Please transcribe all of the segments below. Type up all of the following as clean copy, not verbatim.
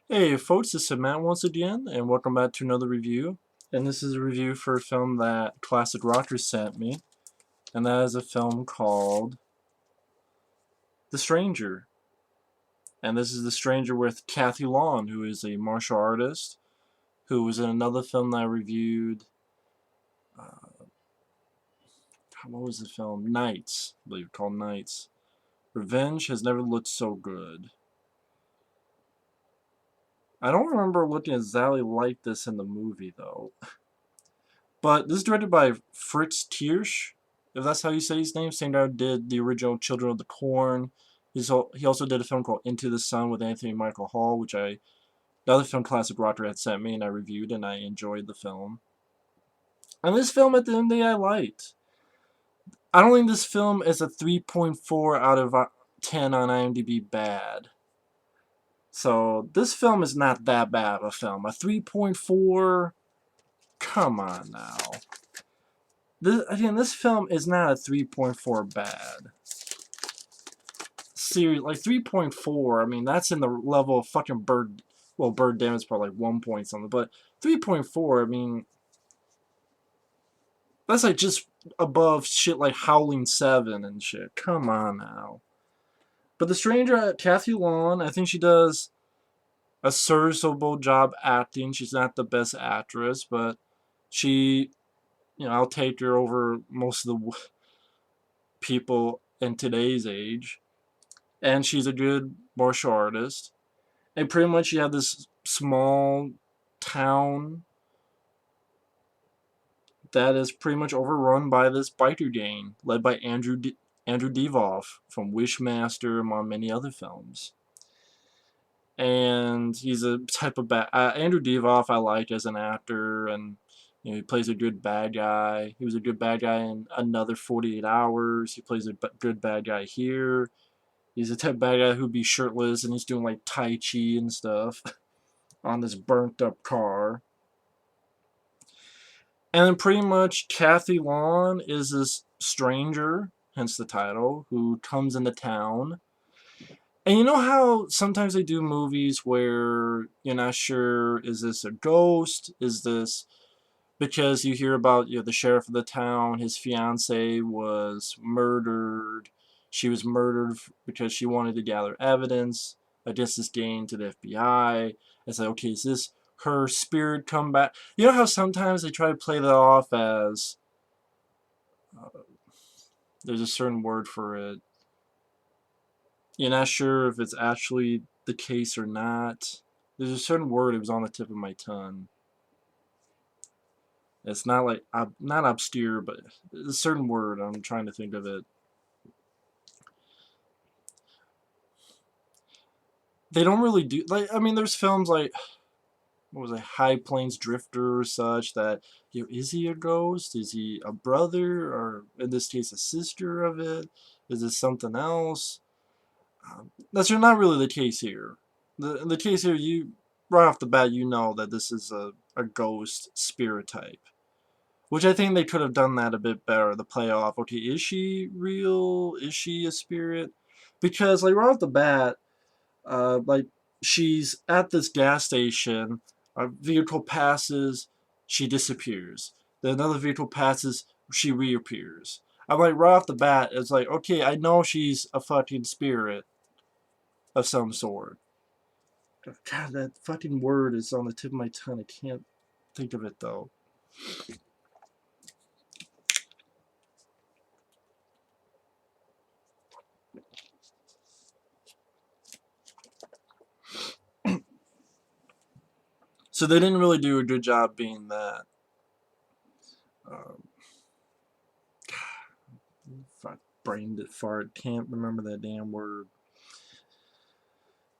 Hey folks, this is Matt once again, and welcome back to another review. And this is a review for a film that Classic Rocker sent me, and that is a film called The Stranger. And this is The Stranger with Kathy Long, who is a martial artist, who was in another film that I reviewed. Uh, what was the film? Nights, I believe, called Nights. Revenge has never looked so good. I don't remember looking exactly like this in the movie, though. But this is directed by Fritz Kiersch, if that's how you say his name. Same guy who did the original Children of the Corn. He also did a film called Into the Sun with Anthony Michael Hall, which the other film Classic Rocker had sent me and I reviewed and I enjoyed the film. And this film at the end of the day I liked. I don't think this film is a 3.4 out of 10 on IMDb bad. So this film is not that bad of a film. A 3.4, come on now. This film is not a 3.4 bad. Seriously, like 3.4, I mean, that's in the level of fucking Bird. Well, Birdemic is probably like 1 point something, but 3.4, I mean, that's like just above shit like Howling 7 and shit. Come on now. But The Stranger, Kathy Long, I think she does a serviceable job acting. She's not the best actress, but she, I'll take her over most of the people in today's age. And she's a good martial artist. And pretty much you have this small town that is pretty much overrun by this biker gang led by Andrew Devoff from Wishmaster, among many other films. And he's a type of Andrew Devoff I like as an actor, and he plays a good bad guy. He was a good bad guy in Another 48 Hours. He plays a good bad guy here. He's a type of bad guy who'd be shirtless and he's doing like Tai Chi and stuff on this burnt up car. And then pretty much Kathy Long is this stranger, hence the title, who comes into town. And you know how sometimes they do movies where you're not sure, is this a ghost? Is this because you hear about the sheriff of the town, his fiance was murdered. She was murdered because she wanted to gather evidence against this gang to the FBI. It's like, okay, is this her spirit come back? You know how sometimes they try to play that off as uh, there's a certain word for it. You're not sure if it's actually the case or not. There's a certain word, it was on the tip of my tongue. It's not like, not obscure, but a certain word, I'm trying to think of it. They don't really do, like, I mean, there's films like, what was it, High Plains Drifter or such, that, is he a ghost? Is he a brother? Or, in this case, a sister of it? Is it something else? That's not really the case here. The case here, right off the bat, you know that this is a ghost spirit type. Which I think they could have done that a bit better, the play off. Okay, is she real? Is she a spirit? Because, like, right off the bat, like, she's at this gas station, a vehicle passes, she disappears. Then another vehicle passes, she reappears. I'm like, right off the bat, it's like, okay, I know she's a fucking spirit of some sort. God, that fucking word is on the tip of my tongue. I can't think of it, though. So they didn't really do a good job being that. Um, fuck, brain fart. Can't remember that damn word.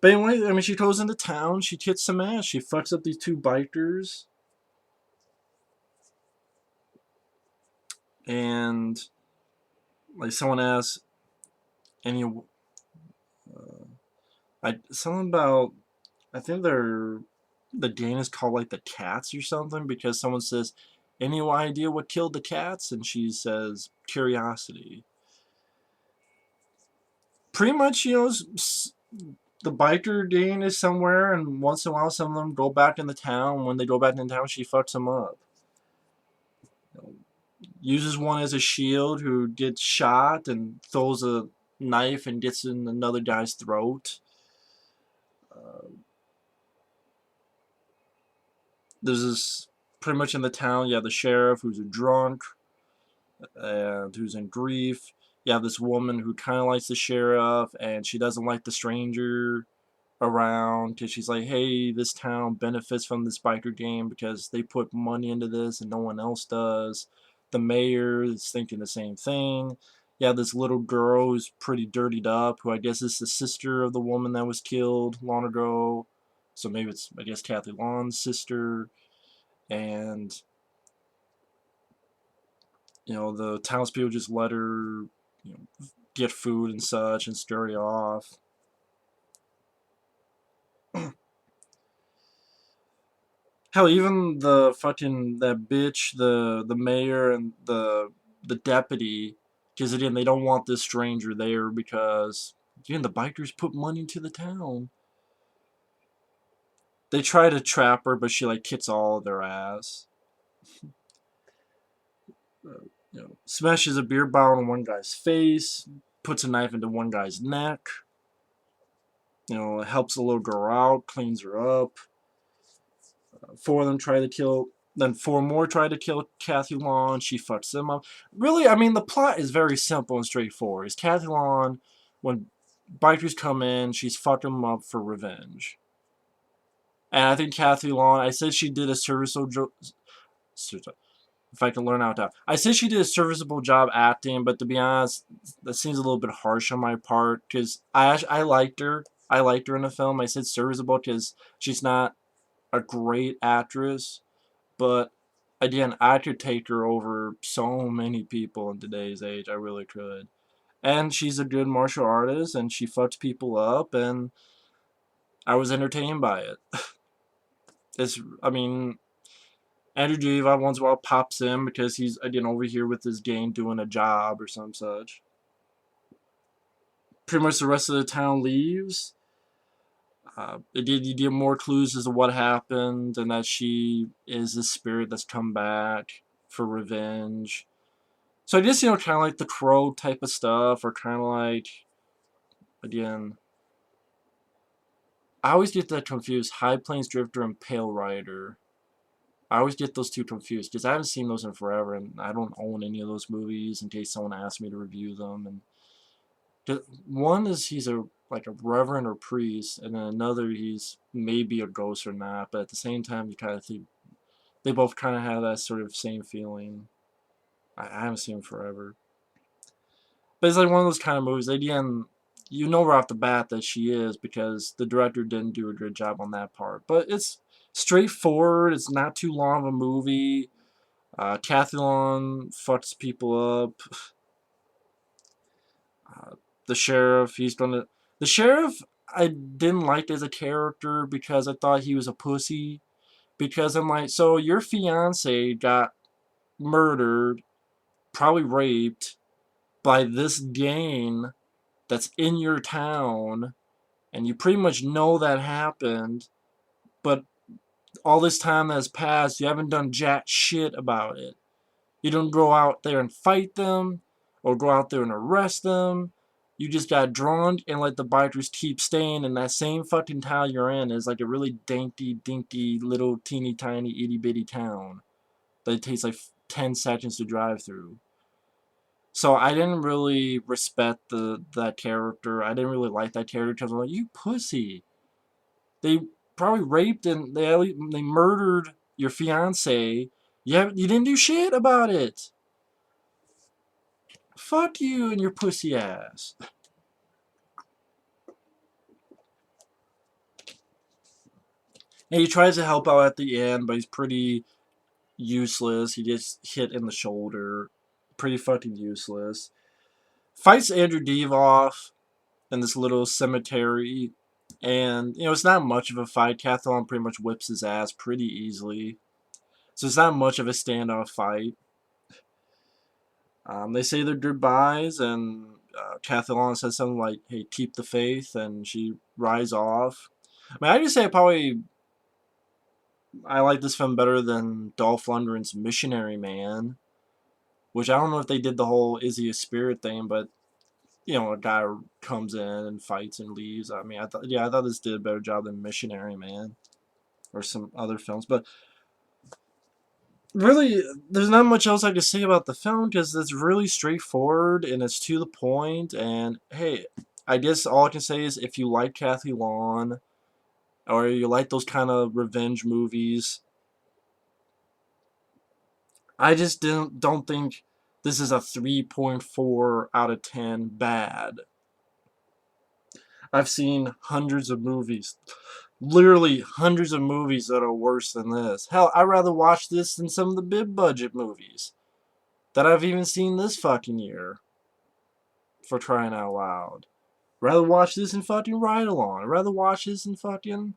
But anyway, I mean, she goes into town. She kicks some ass. She fucks up these two bikers, and like someone asks, any, something about, I think the gang is called like the Cats or something because someone says, any idea what killed the cats? And she says, curiosity. Pretty much, the biker gang is somewhere, and once in a while, some of them go back in the town. When they go back in town, she fucks them up. Uses one as a shield who gets shot and throws a knife and gets in another guy's throat. Uh, there's this pretty much in the town. You have the sheriff who's a drunk and who's in grief. You have this woman who kind of likes the sheriff and she doesn't like the stranger around because she's like, hey, this town benefits from this biker game because they put money into this and no one else does. The mayor is thinking the same thing. You have this little girl who's pretty dirtied up, who I guess is the sister of the woman that was killed long ago. So maybe it's, I guess, Kathy Lon's sister. And, the townspeople just let her, get food and such and scurry off. Hell, even the fucking that bitch, the mayor and the deputy, because again they don't want this stranger there because again the bikers put money into the town. They try to trap her, but she like kicks all of their ass. Smashes a beer bottle in one guy's face, puts a knife into one guy's neck. Helps the little girl out, cleans her up. Four of them try to kill. Then four more try to kill Kathy Long. She fucks them up. Really, I mean, the plot is very simple and straightforward. It's Kathy Long, when bikers come in, she's fucking them up for revenge. And I think Kathy Long, I said she did a serviceable job. If I can learn out that. I said she did a serviceable job acting, but to be honest, that seems a little bit harsh on my part because I liked her. I liked her in the film. I said serviceable because she's not a great actress, but again, I could take her over so many people in today's age. I really could. And she's a good martial artist, and she fucks people up, and I was entertained by it. I mean, Andrew Diva once in a while pops in because he's again over here with his gang doing a job or some such. Pretty much the rest of the town leaves. You get more clues as to what happened, and that she is the spirit that's come back for revenge. So I guess, kind of like the Crow type of stuff, or kind of like, again, I always get that confused. High Plains Drifter and Pale Rider. I always get those two confused because I haven't seen those in forever, and I don't own any of those movies in case someone asks me to review them. And one is he's like a reverend or priest, and then another he's maybe a ghost or not. But at the same time, you kind of think they both kind of have that sort of same feeling. I haven't seen them forever. But it's like one of those kind of movies. Again, you know right off the bat that she is because the director didn't do a good job on that part. But it's straightforward. It's not too long of a movie. Cathalon fucks people up. The sheriff, The sheriff, I didn't like as a character because I thought he was a pussy. Because I'm like, so your fiance got murdered, probably raped, by this gang that's in your town, and you pretty much know that happened, but all this time that has passed, you haven't done jack shit about it. You don't go out there and fight them, or go out there and arrest them. You just got drunk and let the bikers keep staying in that same fucking town you're in. It's like a really dainty, dinky, little teeny tiny itty bitty town that it takes like 10 seconds to drive through. So I didn't really respect that character. I didn't really like that character because I'm like, you pussy. They probably raped and they murdered your fiance. You didn't do shit about it. Fuck you and your pussy ass. And he tries to help out at the end, but he's pretty useless. He gets hit in the shoulder. Pretty fucking useless. Fights Andrew Devoff in this little cemetery. And, it's not much of a fight. Cathalon pretty much whips his ass pretty easily. So it's not much of a standoff fight. They say their goodbyes, and Kathy Long says something like, "Hey, keep the faith," and she rides off. I mean, I just say probably I like this film better than Dolph Lundgren's Missionary Man, which I don't know if they did the whole "Is he a spirit" thing, but a guy comes in and fights and leaves. I mean, I thought this did a better job than Missionary Man or some other films, but really, there's not much else I can say about the film because it's really straightforward and it's to the point. And hey, I guess all I can say is if you like Kathy Long or you like those kind of revenge movies, I just don't think this is a 3.4 out of 10 bad. I've seen hundreds of movies, literally hundreds of movies that are worse than this. Hell, I'd rather watch this than some of the big budget movies that I've even seen this fucking year, for crying out loud. Rather watch this than fucking Ride Along. I'd rather watch this than fucking...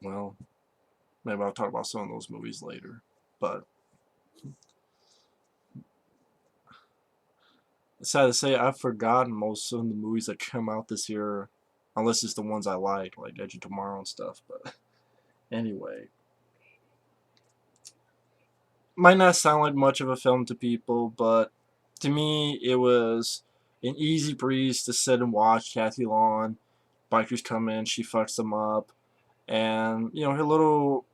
Well, maybe I'll talk about some of those movies later. But it's sad to say I've forgotten most of the movies that come out this year, unless it's the ones I like Edge of Tomorrow and stuff. But anyway, might not sound like much of a film to people, but to me it was an easy breeze to sit and watch. Kathy Long, bikers come in, she fucks them up, and her little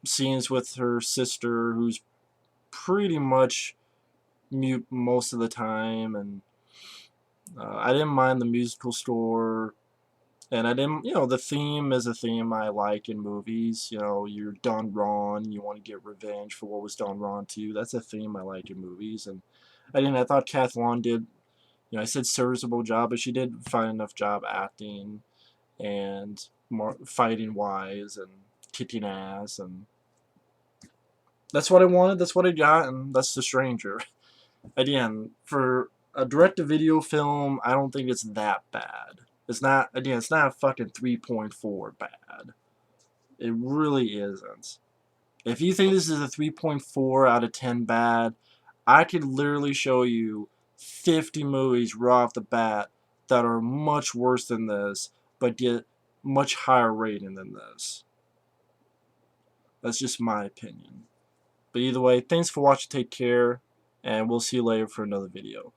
scenes with her sister, who's pretty much mute most of the time, and I didn't mind the musical score. And I didn't, the theme is a theme I like in movies. You're done wrong, you want to get revenge for what was done wrong to you. That's a theme I like in movies. And I thought Kath Long did, I said serviceable job, but she did fine enough job acting and more fighting wise and kicking ass. And that's what I wanted, that's what I got, and that's The Stranger. Again, for a direct-to-video film, I don't think it's that bad. It's not, again, it's not a fucking 3.4 bad. It really isn't. If you think this is a 3.4 out of 10 bad, I could literally show you 50 movies right off the bat that are much worse than this, but get much higher rating than this. That's just my opinion. But either way, thanks for watching, take care, and we'll see you later for another video.